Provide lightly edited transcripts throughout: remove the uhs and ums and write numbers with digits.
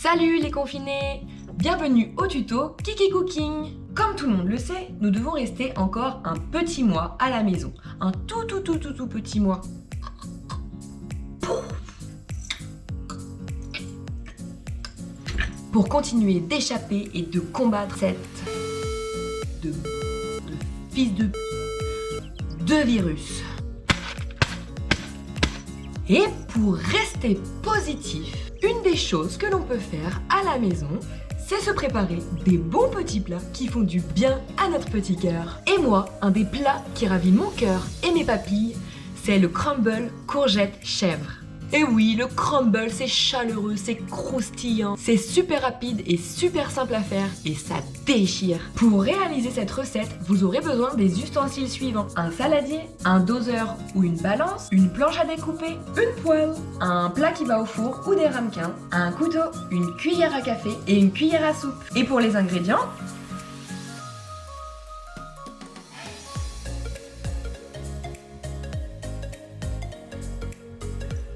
Salut les confinés! Bienvenue au tuto Kiki Cooking! Comme tout le monde le sait, nous devons rester encore un petit mois à la maison. Un tout petit mois. Pour continuer d'échapper et de combattre cette... de fils de virus. Et pour rester positif, une des choses que l'on peut faire à la maison, c'est se préparer des bons petits plats qui font du bien à notre petit cœur. Et moi, un des plats qui ravit mon cœur et mes papilles, c'est le crumble courgette chèvre. Et oui, le crumble, c'est chaleureux, c'est croustillant, c'est super rapide et super simple à faire et ça déchire. Pour réaliser cette recette, vous aurez besoin des ustensiles suivants. Un saladier, un doseur ou une balance, une planche à découper, une poêle, un plat qui va au four ou des ramequins, un couteau, une cuillère à café et une cuillère à soupe. Et pour les ingrédients,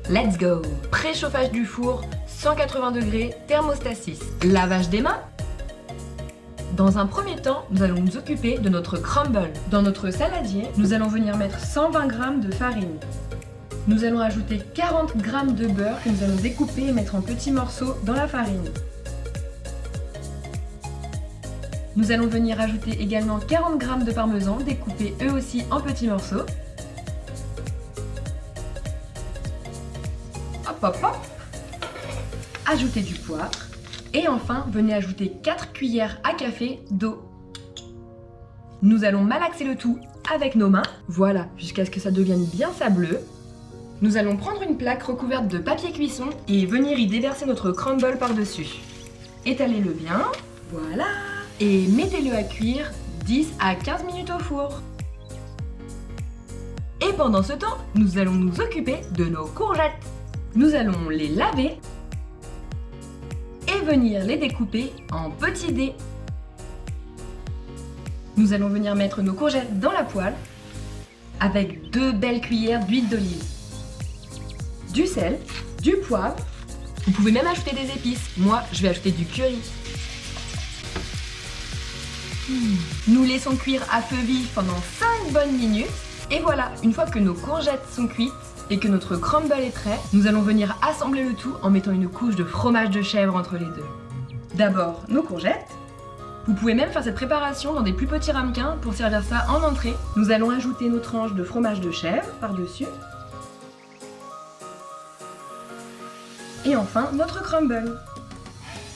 let's go! Préchauffage du four, 180 degrés, thermostat 6. Lavage des mains. Dans un premier temps, nous allons nous occuper de notre crumble. Dans notre saladier, nous allons venir mettre 120 g de farine. Nous allons ajouter 40 g de beurre que nous allons découper et mettre en petits morceaux dans la farine. Nous allons venir ajouter également 40 g de parmesan découpés eux aussi en petits morceaux. Hop. Ajoutez du poivre et enfin venez ajouter 4 cuillères à café d'eau. Nous allons malaxer le tout avec nos mains, voilà, jusqu'à ce que ça devienne bien sableux. Nous allons prendre une plaque recouverte de papier cuisson et venir y déverser notre crumble par-dessus. Étalez-le bien, voilà, et mettez-le à cuire 10 à 15 minutes au four. Et pendant ce temps, nous allons nous occuper de nos courgettes. Nous allons les laver et venir les découper en petits dés. Nous allons venir mettre nos courgettes dans la poêle avec 2 belles cuillères d'huile d'olive, du sel, du poivre. Vous pouvez même ajouter des épices. Moi, je vais ajouter du curry. Nous laissons cuire à feu vif pendant 5 bonnes minutes. Et voilà, une fois que nos courgettes sont cuites, et que notre crumble est prêt, nous allons venir assembler le tout en mettant une couche de fromage de chèvre entre les deux. D'abord, nos courgettes. Vous pouvez même faire cette préparation dans des plus petits ramequins pour servir ça en entrée. Nous allons ajouter nos tranches de fromage de chèvre par-dessus. Et enfin, notre crumble.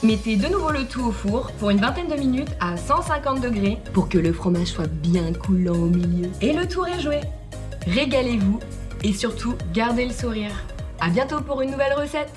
Mettez de nouveau le tout au four pour une vingtaine de minutes à 150 degrés pour que le fromage soit bien coulant au milieu. Et le tour est joué. Régalez-vous. Et surtout, gardez le sourire. À bientôt pour une nouvelle recette!